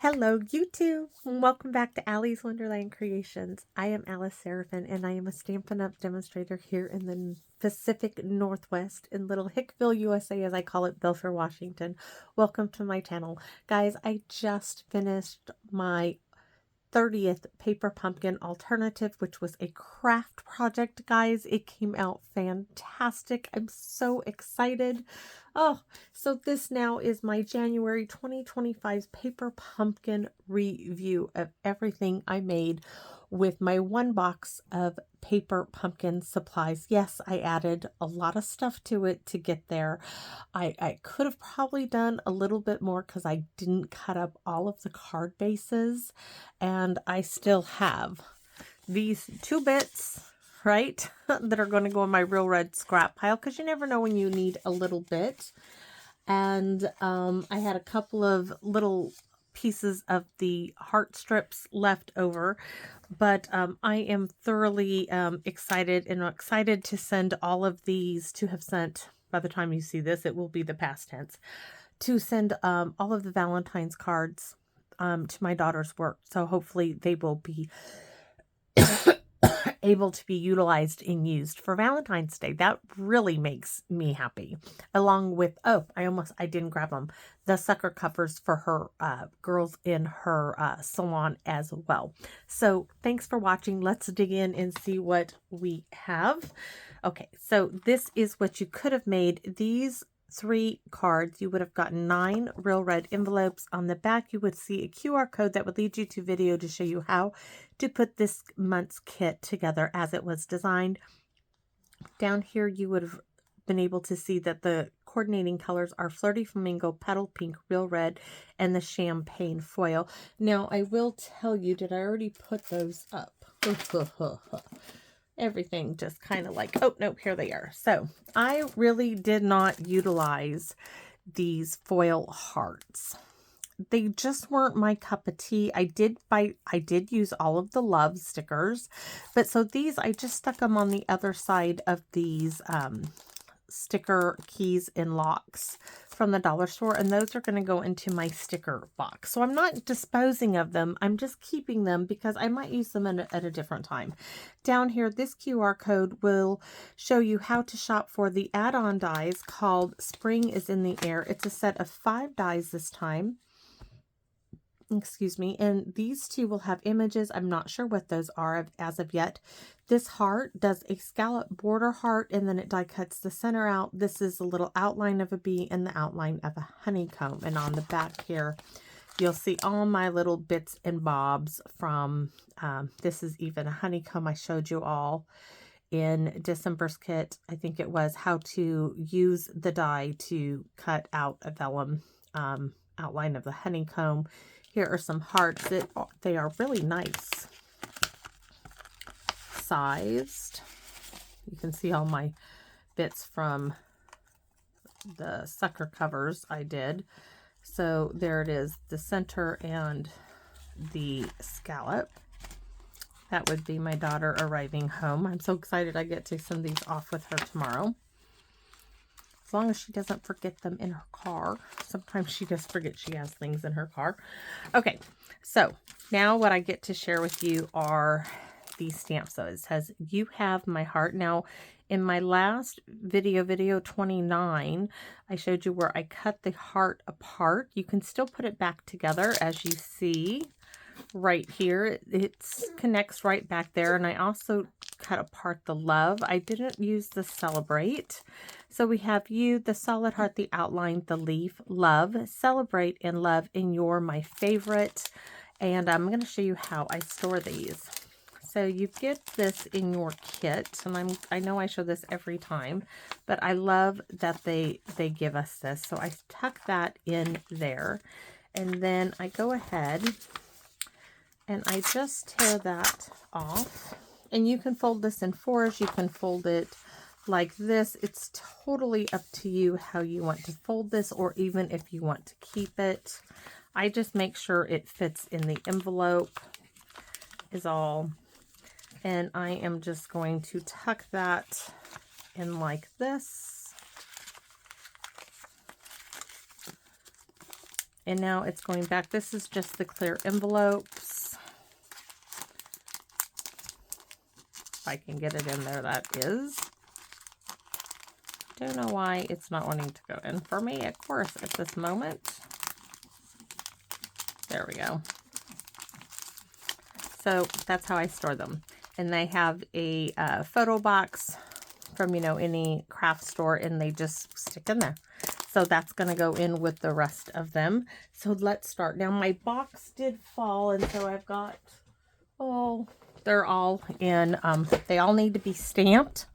Hello, YouTube! Welcome back to Allie's Wonderland Creations. I am Alice Seraphin, and I am a Stampin' Up! Demonstrator here in the Pacific Northwest in Little Hickville, USA, as I call it, Belfair, Washington. Welcome to my channel. Guys, I just finished my 30th paper pumpkin alternative, which was a craft project, guys. It came out fantastic. I'm so excited. Oh, so this now is my January 2025 paper pumpkin review of everything I made with my one box of paper pumpkin supplies. Yes, I added a lot of stuff to it to get there. I could have probably done a little bit more because I didn't cut up all of the card bases, and I still have these two bits, right, that are going to go in my real red scrap pile because you never know when you need a little bit. And I had a couple of little pieces of the heart strips left over, but I am thoroughly excited to send all of these, to have sent, by the time you see this, it will be the past tense, to send all of the Valentine's cards to my daughter's work. So hopefully they will be able to be utilized and used for Valentine's Day. That really makes me happy. Along with, oh, I didn't grab them, the sucker covers for her girls in her salon as well. So thanks for watching. Let's dig in and see what we have. Okay, so this is what you could have made. These 3 cards, you would have gotten 9 real red envelopes. On the back, you would see a QR code that would lead you to video to show you how to put this month's kit together as it was designed. Down here, you would have been able to see that the coordinating colors are Flirty Flamingo, Petal Pink, Real Red, and the Champagne Foil. Now, I will tell you, did I already put those up? Everything just kind of like, oh, nope, here they are. So I really did not utilize these foil hearts. They just weren't my cup of tea. I did use all of the love stickers, but so these, I just stuck them on the other side of these sticker keys and locks from the dollar store, and those are going to go into my sticker box. So I'm not disposing of them, I'm just keeping them because I might use them at a different time. Down here, this QR code will show you how to shop for the add-on dies called Spring is in the Air. It's a set of 5 dies this time. Excuse me, and these 2 will have images. I'm not sure what those are as of yet. This heart does a scallop border heart, and then it die cuts the center out. This is a little outline of a bee and the outline of a honeycomb. And on the back here, you'll see all my little bits and bobs from, this is even a honeycomb I showed you all in December's kit. I think it was how to use the die to cut out a vellum outline of the honeycomb. Here are some hearts that they are really nice sized. You can see all my bits from the sucker covers I did. So there it is, the center and the scallop. That would be my daughter arriving home. I'm so excited I get to send these off with her tomorrow. As long as she doesn't forget them in her car. Sometimes she does forget she has things in her car. Okay, so now what I get to share with you are these stamps. So it says, you have my heart. Now, in my last video 29, I showed you where I cut the heart apart. You can still put it back together, as you see right here. It connects right back there. And I also cut apart the love. I didn't use the celebrate. So we have you, the solid heart, the outline, the leaf, love, celebrate, and love, and you're my favorite. And I'm going to show you how I store these. So you get this in your kit, and I know I show this every time, but I love that they give us this. So I tuck that in there, and then I go ahead and I just tear that off. And you can fold this in 4s. You can fold it like this. It's totally up to you how you want to fold this, or even if you want to keep it. I just make sure it fits in the envelope is all. And I am just going to tuck that in like this. And now it's going back. This is just the clear envelopes. If I can get it in there, that is. Don't know why it's not wanting to go in for me, of course, at this moment. There we go. So that's how I store them. And they have a photo box from, you know, any craft store, and they just stick in there. So that's going to go in with the rest of them. So let's start. Now my box did fall, and so I've got, oh, they're all in, they all need to be stamped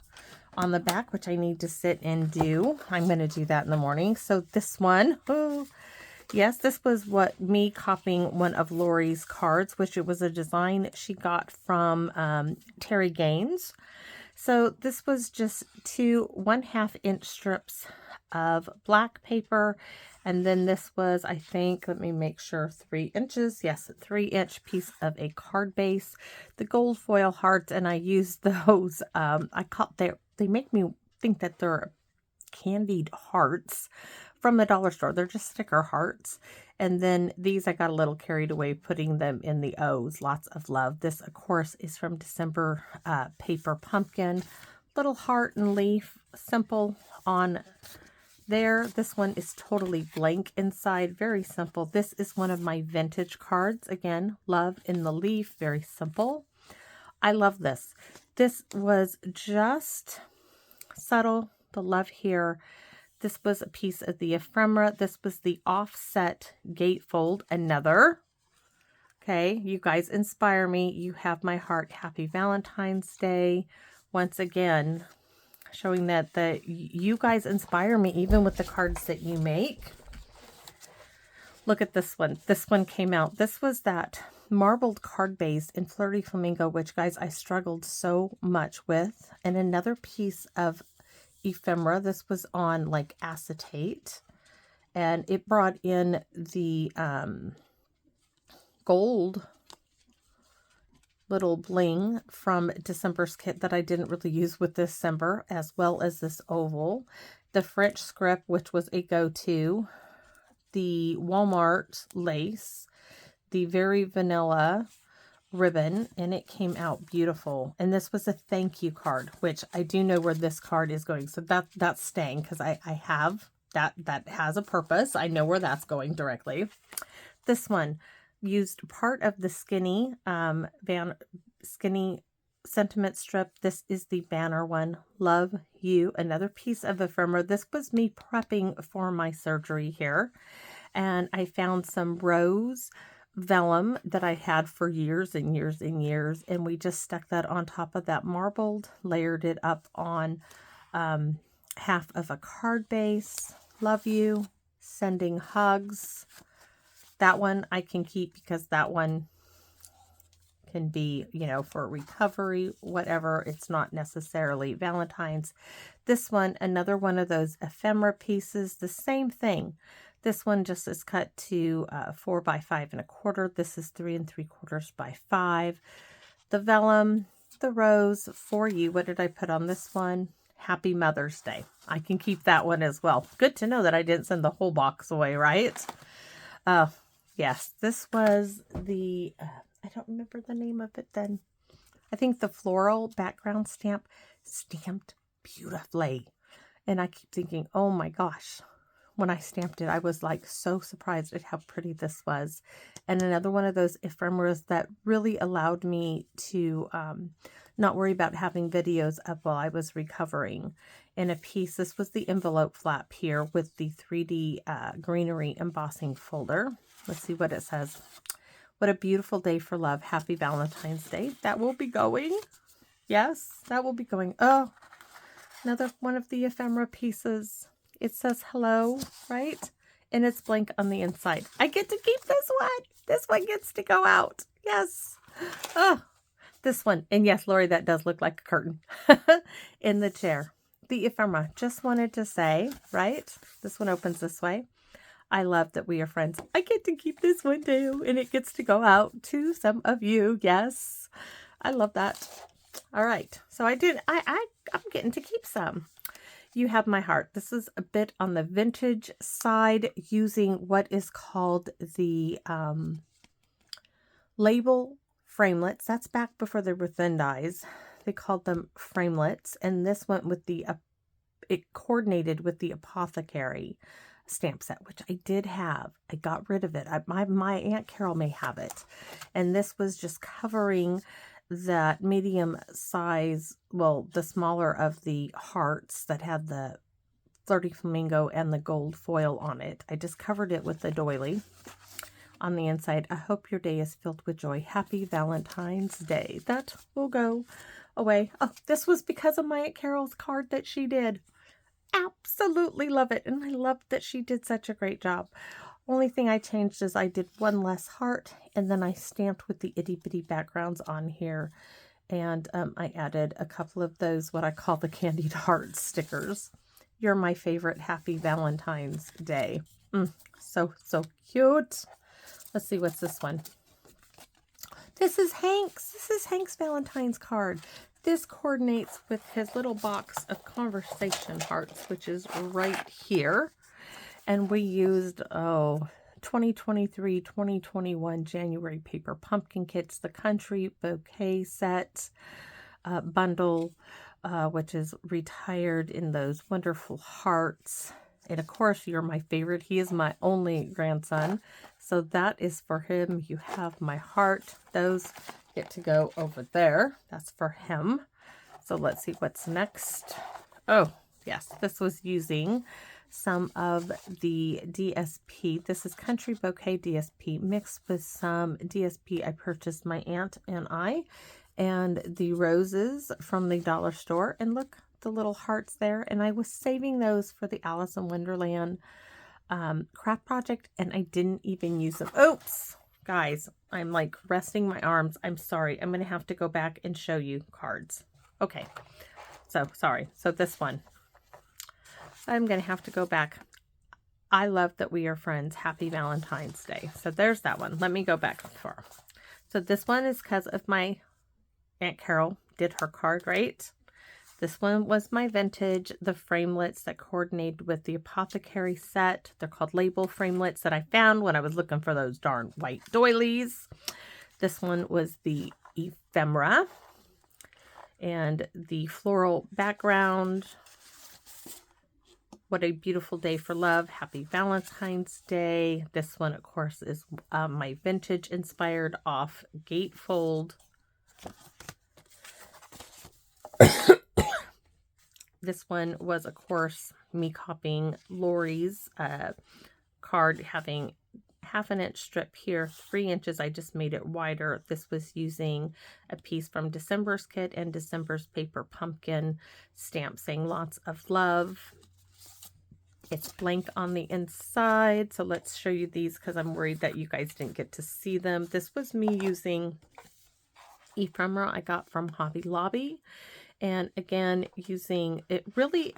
on the back, which I need to sit and do. I'm going to do that in the morning. So this one, oh, yes, this was me copying one of Lori's cards, which it was a design she got from Terry Gaines. So this was just 2 1/2 inch strips of black paper. And then this was, I think, let me make sure, 3 inches. Yes, 3-inch piece of a card base. The gold foil hearts, and I used those. They make me think that they're candied hearts from the dollar store. They're just sticker hearts. And then these, I got a little carried away putting them in the O's. Lots of love. This, of course, is from December Paper Pumpkin. Little heart and leaf, simple on there. This one is totally blank inside. Very simple. This is one of my vintage cards. Again, love in the leaf. Very simple. I love this. This was just subtle. The love here. This was a piece of the ephemera. This was the offset gatefold. Another. Okay, you guys inspire me. You have my heart. Happy Valentine's Day. Once again, showing that you guys inspire me even with the cards that you make. Look at this one. This one came out. This was that marbled card base in Flirty Flamingo, which, guys, I struggled so much with. And another piece of ephemera. This was on like acetate, and it brought in the gold little bling from December's kit that I didn't really use with December, as well as this oval, the French script, which was a go-to, the Walmart lace, the very vanilla ribbon, and it came out beautiful. And this was a thank you card, which I do know where this card is going, so that's staying, because I have that has a purpose. I know where that's going directly. This one used part of the skinny sentiment strip. This is the banner one. Love you. Another piece of ephemera. This was me prepping for my surgery here, and I found some rose vellum that I had for years and years and years, and we just stuck that on top of that marbled, layered it up on half of a card base. Love you. Sending hugs. That one I can keep because that one can be, you know, for recovery, whatever. It's not necessarily Valentine's. This one, another one of those ephemera pieces, the same thing. This one just is cut to 4 by 5 1/4. This is 3 3/4 by 5. The vellum, the rose for you. What did I put on this one? Happy Mother's Day. I can keep that one as well. Good to know that I didn't send the whole box away, right? Yes, this was the, I don't remember the name of it then. I think the floral background stamp, stamped beautifully. And I keep thinking, oh my gosh. When I stamped it, I was like so surprised at how pretty this was. And another one of those ephemeras that really allowed me to not worry about having videos up while I was recovering. In a piece, this was the envelope flap here with the 3D greenery embossing folder. Let's see what it says. What a beautiful day for love. Happy Valentine's Day. That will be going. Yes, that will be going. Oh, another one of the ephemera pieces. It says hello, right? And it's blank on the inside. I get to keep this one. This one gets to go out. Yes. Oh, this one. And yes, Lori, that does look like a curtain in the chair. The ephemera. Just wanted to say, right? This one opens this way. I love that we are friends. I get to keep this one too. And it gets to go out to some of you. Yes. I love that. All right. So I'm getting to keep some. You Have My Heart. This is a bit on the vintage side, using what is called the label framelets. That's back before they were thin dies. They called them framelets, and this went with the it coordinated with the Apothecary stamp set, which I did have. I got rid of it. My Aunt Carol may have it, and this was just covering that medium size, well, the smaller of the hearts that had the Flirty Flamingo and the gold foil on it. I just covered it with the doily on the inside. I hope your day is filled with joy. Happy Valentine's Day. That will go away. Oh, this was because of my Aunt Carol's card that she did. Absolutely love it. And I love that she did such a great job. Only thing I changed is I did one less heart, and then I stamped with the itty bitty backgrounds on here. And I added a couple of those, what I call the candied heart stickers. You're my favorite. Happy Valentine's Day. So cute. Let's see, what's this one? This is Hank's. This is Hank's Valentine's card. This coordinates with his little box of conversation hearts, which is right here. And we used, 2023, 2021 January paper pumpkin kits, the country bouquet set bundle, which is retired in those wonderful hearts. And of course, you're my favorite. He is my only grandson. So that is for him. You Have My Heart. Those get to go over there. That's for him. So let's see what's next. Oh, yes. This was using some of the DSP. This is Country Bouquet DSP mixed with some DSP I purchased, my aunt and I, and the roses from the dollar store. And look, the little hearts there. And I was saving those for the Alice in Wonderland craft project, and I didn't even use them. Oops, guys, I'm like resting my arms. I'm sorry. I'm going to have to go back and show you cards. Okay, so sorry. So this one, I'm going to have to go back. I love that we are friends. Happy Valentine's Day. So there's that one. Let me go back far. So this one is because of my Aunt Carol did her card, right? This one was my vintage, the framelets that coordinated with the Apothecary set. They're called label framelets that I found when I was looking for those darn white doilies. This one was the ephemera and the floral background. What a beautiful day for love. Happy Valentine's Day. This one, of course, is my vintage inspired off gatefold. This one was, of course, me copying Lori's card, having 1/2 inch strip here, 3 inches. I just made it wider. This was using a piece from December's kit and December's paper pumpkin stamp saying lots of love. It's blank on the inside. So let's show you these because I'm worried that you guys didn't get to see them. This was me using ephemera I got from Hobby Lobby. And again, using it really,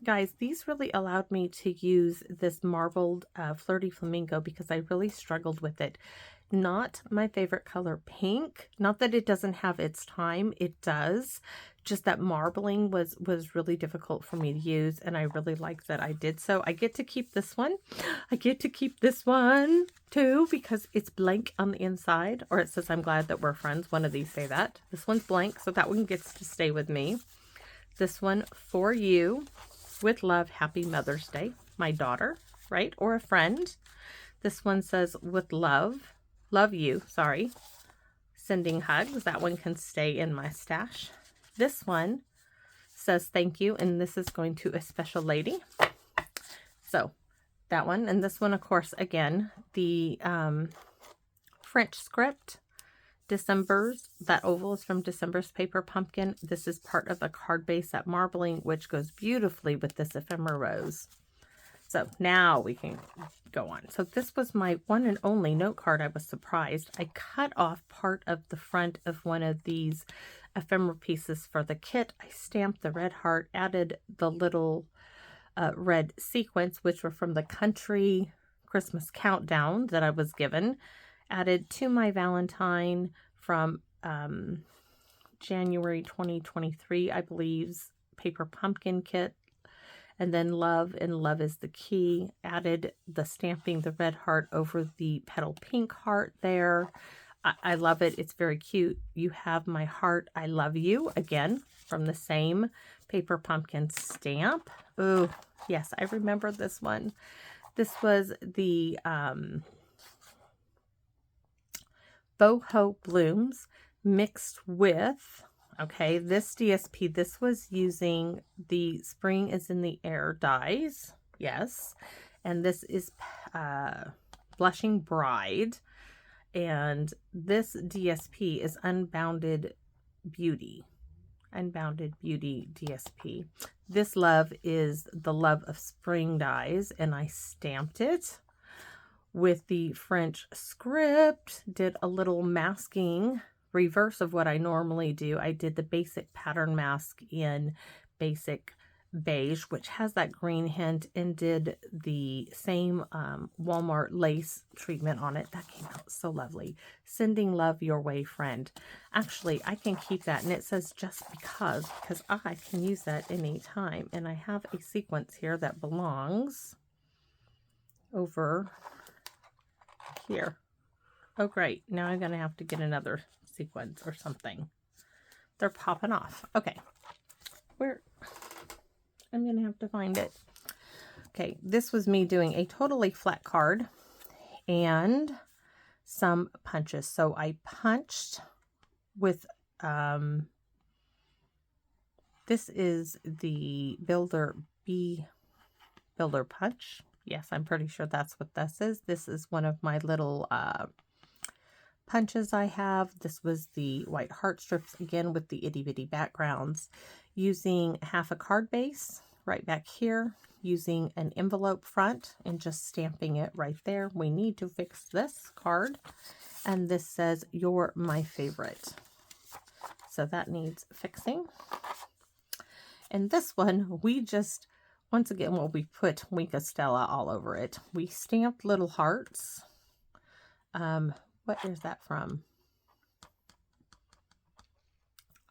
guys, these really allowed me to use this marbled Flirty Flamingo because I really struggled with it. Not my favorite color, pink. Not that it doesn't have its time. It does. Just that marbling was really difficult for me to use. And I really like that I did so. I get to keep this one. I get to keep this one too because it's blank on the inside. Or it says, I'm glad that we're friends. One of these say that. This one's blank, so that one gets to stay with me. This one, for you, with love, happy Mother's Day. My daughter, right? Or a friend. This one says, with love. Love you, sorry. Sending hugs. That one can stay in my stash. This one says thank you, and this is going to a special lady. So that one, and this one, of course, again, the French script, December's, that oval is from December's paper pumpkin. This is part of a card base at marbling, which goes beautifully with this ephemera rose. So now we can go on. So this was my one and only note card. I was surprised. I cut off part of the front of one of these ephemera pieces for the kit. I stamped the red heart, added the little red sequins, which were from the country Christmas countdown that I was given. Added to my Valentine from January 2023, I believe's paper pumpkin kit. and then love, and love is the key. Added the stamping the red heart over the petal pink heart there. I love it. It's very cute. You have my heart, I love you, again, from the same paper pumpkin stamp. Oh, yes, I remember this one. This was the Boho Blooms mixed with, okay, this DSP. This was using the Spring is in the Air dies. Yes. And this is Blushing Bride. And this DSP is Unbounded Beauty. Unbounded Beauty DSP. This love is the Love of Spring dies, and I stamped it with the French script. Did a little masking, reverse of what I normally do. I did the basic pattern mask in basic beige, which has that green hint, and did the same Walmart lace treatment on it. That came out so lovely. Sending love your way, friend. Actually, I can keep that, and it says just because I can use that anytime. And I have a sequence here that belongs over here. Oh, great. Now I'm going to have to get another sequence or something. They're popping off. Okay. Where? I'm going to have to find it. Okay, this was me doing a totally flat card and some punches. So I punched with, this is the Builder Punch. Yes, I'm pretty sure that's what this is. This is one of my little punches I have. This was the white heart strips, again with the itty bitty backgrounds, using half a card base right back here, using an envelope front and just stamping it right there. We need to fix this card, and this says you're my favorite, so that needs fixing. And this one we just, once again, well, we put Winka Stella all over it. We stamped little hearts. What is that from?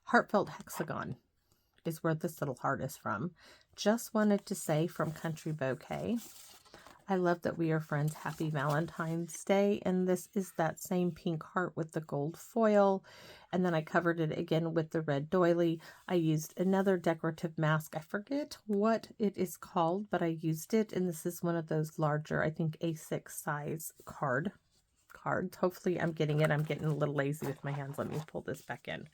Heartfelt Hexagon is where this little heart is from. Just wanted to say from Country Bouquet, I love that we are friends. Happy Valentine's Day. And this is that same pink heart with the gold foil. And then I covered it again with the red doily. I used another decorative mask. I forget what it is called, but I used it. And this is one of those larger, I think A6 size cards. Hopefully I'm getting it. I'm getting a little lazy with my hands. Let me pull this back in.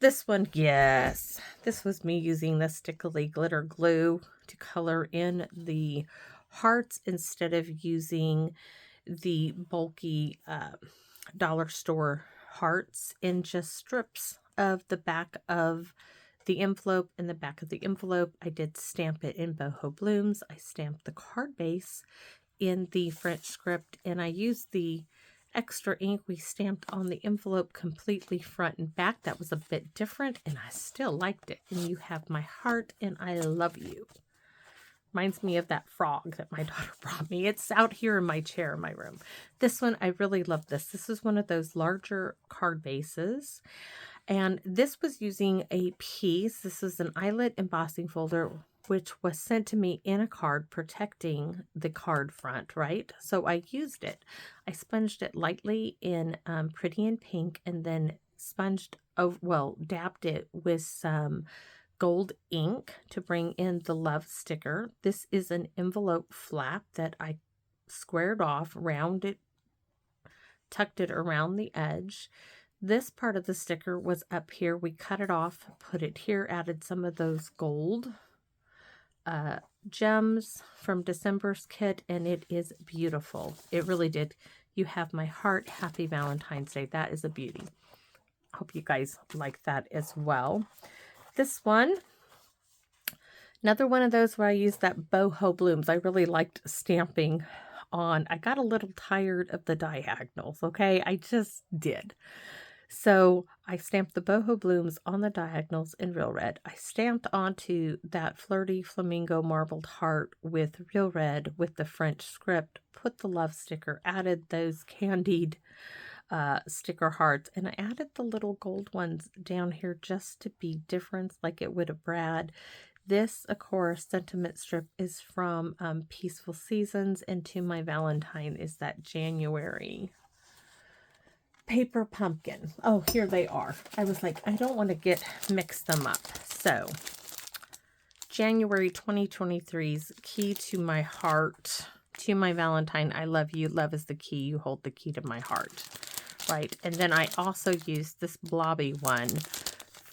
This one, yes. This was me using the Stickly Glitter Glue to color in the hearts instead of using the bulky dollar store hearts, in just strips of the back of the envelope. In the back of the envelope, I did stamp it in Boho Blooms. I stamped the card base in the French script, and I used the extra ink we stamped on the envelope completely front and back. That was a bit different, and I still liked it. And you have my heart, and I love you. Reminds me of that frog that my daughter brought me. It's out here in my chair in my room. This one, I really love this. This is one of those larger card bases. And this was using a piece. This is an eyelet embossing folder, which was sent to me in a card protecting the card front, right? So I used it. I sponged it lightly in Pretty in Pink, and then dabbed it with some gold ink to bring in the love sticker. This is an envelope flap that I squared off, tucked it around the edge. This part of the sticker was up here. We cut it off, put it here, added some of those gold gems from December's kit, and it is beautiful. It really did. You have my heart. Happy Valentine's Day. That is a beauty. Hope you guys like that as well. This one, another one of those where I used that Boho Blooms. I really liked stamping on. I got a little tired of the diagonals, okay? I just did. So I stamped the Boho Blooms on the diagonals in Real Red. I stamped onto that Flirty Flamingo Marbled Heart with Real Red with the French script, put the love sticker, added those candied sticker hearts, and I added the little gold ones down here just to be different, like it would have Brad. This, of course, sentiment strip is from Peaceful Seasons, and To My Valentine is that January paper pumpkin. Oh, here they are. I was like, I don't want to mix them up. So, January 2023's Key to My Heart. To My Valentine, I love you. Love is the key. You hold the key to my heart. Right. And then I also used this blobby one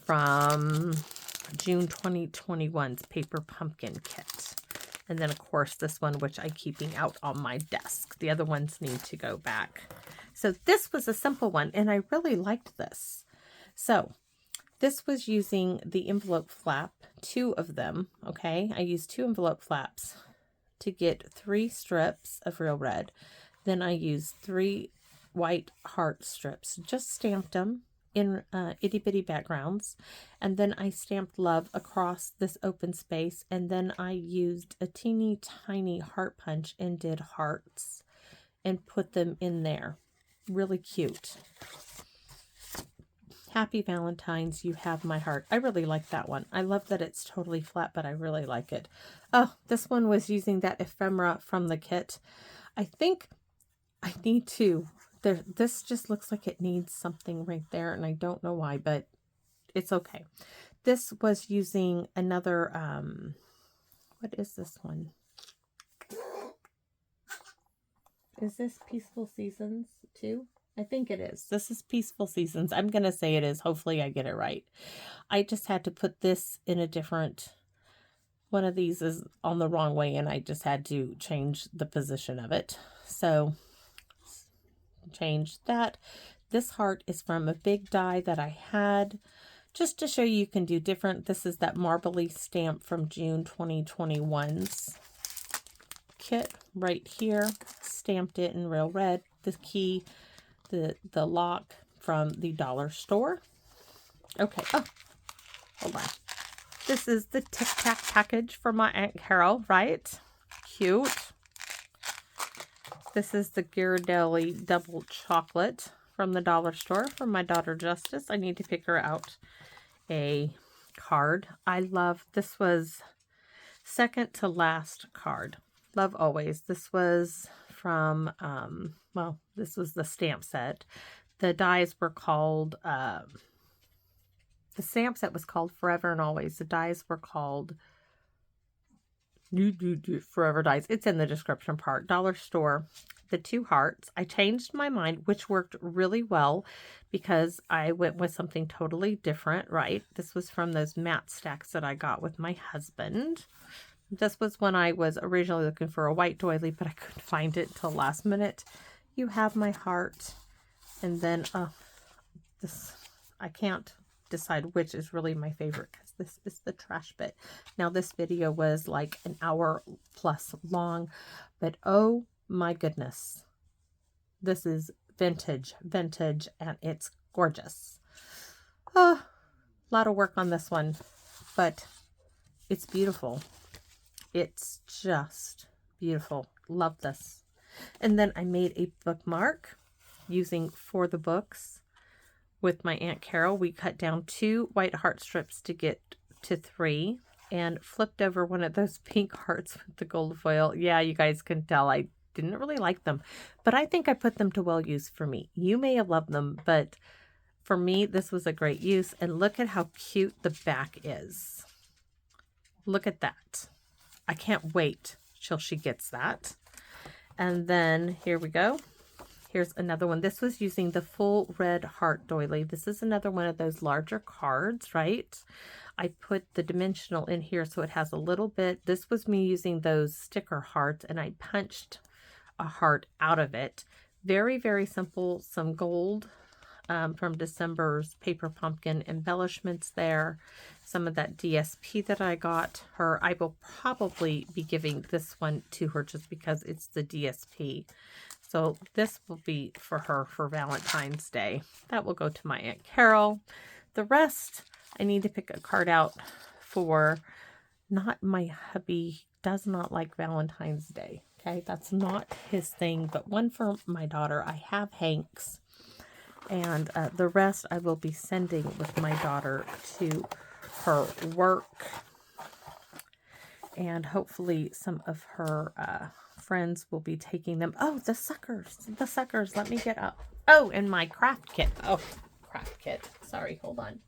from June 2021's Paper Pumpkin Kit. And then, of course, this one, which I'm keeping out on my desk. The other ones need to go back. So this was a simple one, and I really liked this. So this was using the envelope flap, 2 of them, okay? I used 2 envelope flaps to get 3 strips of Real Red. Then I used 3 white heart strips, just stamped them in itty bitty backgrounds, and then I stamped love across this open space, and then I used a teeny tiny heart punch and did hearts and put them in there. Really cute. Happy Valentine's, you have my heart. I really like that one. I love that it's totally flat, but I really like it. Oh, this one was using that ephemera from the kit. I think I need to. This just looks like it needs something right there, and I don't know why, but it's okay. This was using another, what is this one? Is this Peaceful Seasons too? I think it is. This is Peaceful Seasons. I'm going to say it is. Hopefully I get it right. I just had to put this in a different, one of these is on the wrong way, and I just had to change the position of it. So, change that. This heart is from a big die that I had, just to show you can do different. This is that marbly stamp from June 2021's kit right here. Stamped it in Real Red. The key, the lock from the dollar store. Okay. Oh, hold on. This is the Tic Tac package for my Aunt Carol, right? Cute. This is the Ghirardelli double chocolate from the dollar store for my daughter Justice. I need to pick her out a card. I love, this was second to last card. Love always. This was from, well, this was the stamp set. The dies were called, the stamp set was called Forever and Always. The dies were called Forever Dies. It's in the description part. Dollar store. The 2 hearts. I changed my mind, which worked really well because I went with something totally different, right? This was from those matte stacks that I got with my husband. This was when I was originally looking for a white doily, but I couldn't find it until last minute. You have my heart. And then, this, I can't decide which is really my favorite because this is the trash bit. Now, this video was like an hour plus long, but oh my goodness. This is vintage, and it's gorgeous. A lot of work on this one, but it's beautiful. It's just beautiful. Love this. And then I made a bookmark using For the Books with my Aunt Carol. We cut down 2 white heart strips to get to 3 and flipped over one of those pink hearts with the gold foil. Yeah, you guys can tell I didn't really like them, but I think I put them to well use for me. You may have loved them, but for me, this was a great use. And look at how cute the back is. Look at that. I can't wait till she gets that. And then here we go. Here's another one. This was using the full red heart doily. This is another one of those larger cards, right? I put the dimensional in here so it has a little bit. This was me using those sticker hearts, and I punched a heart out of it. Very, very simple. Some gold from December's Paper Pumpkin embellishments there. Some of that DSP that I got her. I will probably be giving this one to her just because it's the DSP. So this will be for her for Valentine's Day. That will go to my Aunt Carol. The rest, I need to pick a card out for, not my hubby, does not like Valentine's Day. Okay, that's not his thing, but one for my daughter. I have Hank's. And the rest I will be sending with my daughter to her work. And hopefully some of her friends will be taking them. Oh, the suckers. The suckers. Let me get up. Oh, and my craft kit. Oh, craft kit. Sorry, hold on.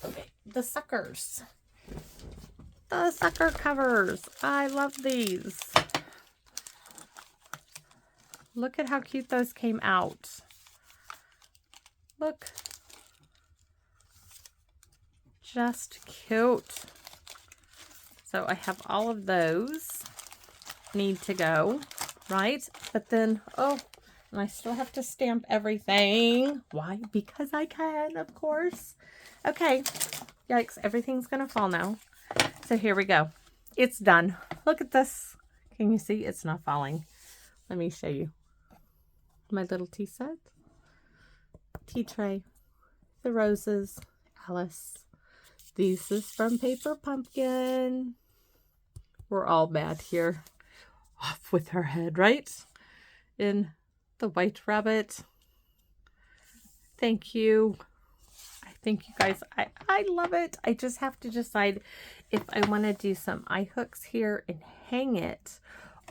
Okay, the suckers. The sucker covers. I love these. Look at how cute those came out. Look. Just cute. So I have all of those need to go, right? But then, oh, and I still have to stamp everything. Why? Because I can, of course. Okay. Yikes, everything's going to fall now. So here we go. It's done. Look at this. Can you see? It's not falling. Let me show you. My little tea set. Tea tray. The roses. Alice. This is from Paper Pumpkin. We're all mad here. Off with her head, right? In the White Rabbit. Thank you. I thank you guys. I love it. I just have to decide if I want to do some eye hooks here and hang it,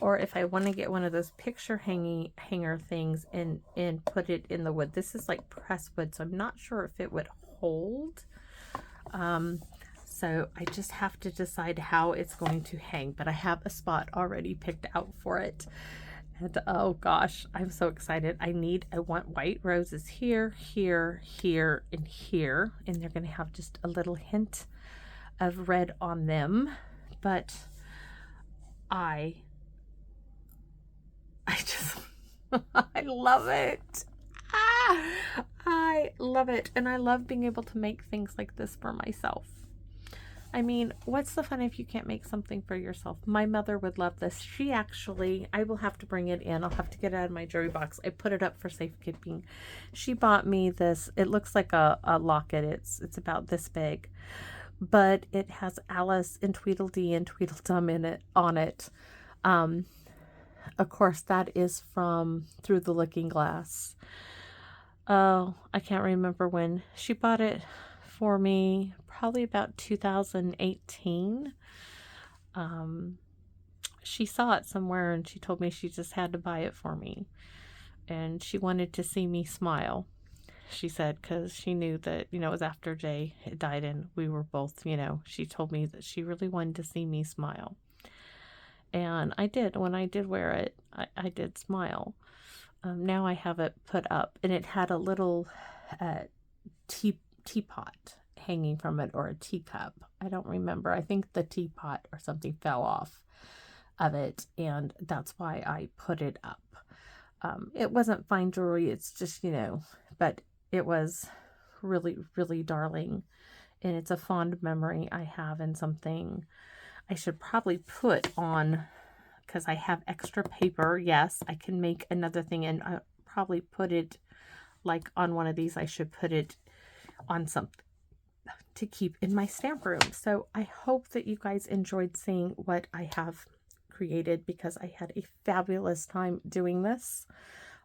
or if I want to get one of those picture hanger things and put it in the wood. This is like pressed wood, so I'm not sure if it would hold. So I just have to decide how it's going to hang, but I have a spot already picked out for it. And oh gosh, I'm so excited. I want white roses here, here, here, and here. And they're going to have just a little hint of red on them. But I just, I love it. I love it. And I love being able to make things like this for myself. I mean, what's the fun if you can't make something for yourself? My mother would love this. She actually, I will have to bring it in. I'll have to get it out of my jewelry box. I put it up for safekeeping. She bought me this. It looks like a locket. It's about this big. But it has Alice and Tweedledee and Tweedledum on it. Of course, that is from Through the Looking Glass. Oh, I can't remember when. She bought it for me probably about 2018. She saw it somewhere and she told me she just had to buy it for me. And she wanted to see me smile, she said, because she knew that, it was after Jay had died and we were both, she told me that she really wanted to see me smile. And I did. When I did wear it, I did smile. Now I have it put up, and it had a little teapot hanging from it, or a teacup. I don't remember. I think the teapot or something fell off of it, and that's why I put it up. It wasn't fine jewelry. It's just, but it was really, really darling, and it's a fond memory I have, and something I should probably put on, because I have extra paper. Yes, I can make another thing, and I'll probably put it like on one of these. I should put it on something to keep in my stamp room. So I hope that you guys enjoyed seeing what I have created, because I had a fabulous time doing this.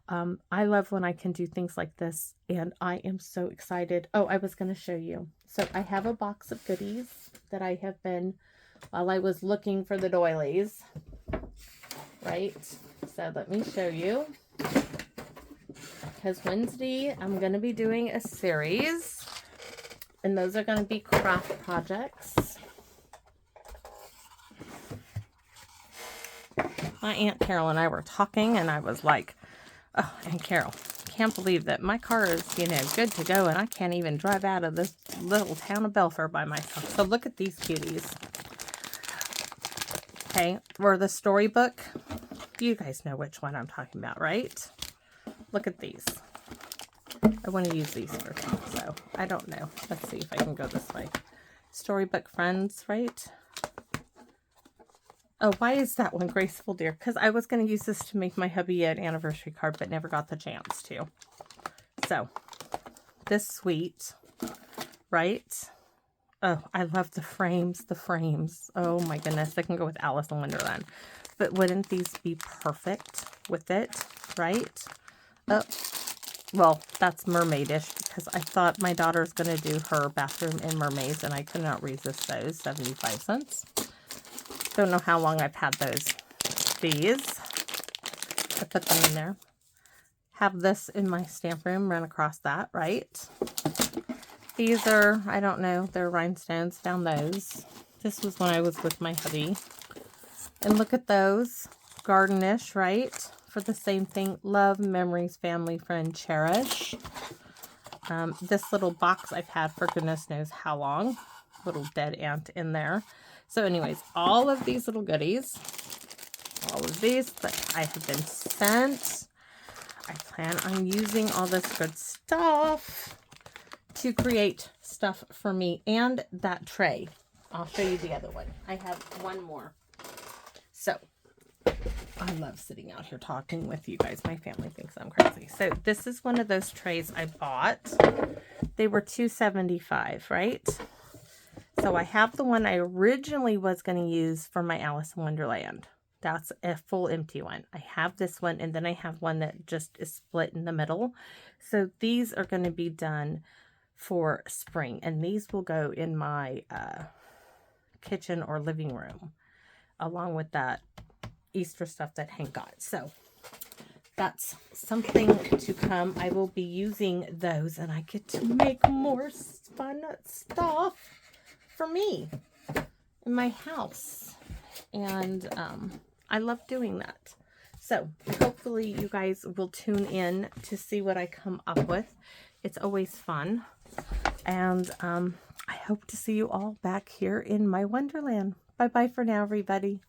I love when I can do things like this, and I am so excited. Oh, I was going to show you. So I have a box of goodies that I have been, while I was looking for the doilies, right? So let me show you, because Wednesday I'm going to be doing a series, and those are going to be craft projects. My Aunt Carol and I were talking, and I was like, oh, Aunt Carol, can't believe that my car is, good to go, and I can't even drive out of this little town of Belfair by myself. So look at these cuties. Okay, or the storybook. You guys know which one I'm talking about, right? Look at these. I want to use these for, so I don't know. Let's see if I can go this way. Storybook Friends, right? Oh, why is that one Graceful Dear? Because I was going to use this to make my hubby an anniversary card, but never got the chance to. So, this sweet, right? Oh, I love the frames, Oh my goodness, they can go with Alice in Wonderland. But wouldn't these be perfect with it, right? Oh, well, that's mermaidish, because I thought my daughter's going to do her bathroom in mermaids, and I could not resist those, 75 cents. Don't know how long I've had those. These, I put them in there. Have this in my stamp room, run across that, right? These are, I don't know, they're rhinestones, found those. This was when I was with my hubby. And look at those, gardenish, right? For the same thing, love, memories, family, friend, cherish. This little box I've had for goodness knows how long. Little dead ant in there. So anyways, all of these little goodies, all of these that I have been sent. I plan on using all this good stuff to create stuff for me and that tray. I'll show you the other one. I have one more. So I love sitting out here talking with you guys. My family thinks I'm crazy. So this is one of those trays I bought. They were $2.75, right? So I have the one I originally was going to use for my Alice in Wonderland. That's a full empty one. I have this one, and then I have one that just is split in the middle. So these are going to be done for spring, and these will go in my kitchen or living room along with that Easter stuff that Hank got. So that's something to come. I will be using those, and I get to make more fun stuff for me in my house. And I love doing that. So hopefully you guys will tune in to see what I come up with. It's always fun. And I hope to see you all back here in my Wonderland. Bye-bye for now, everybody.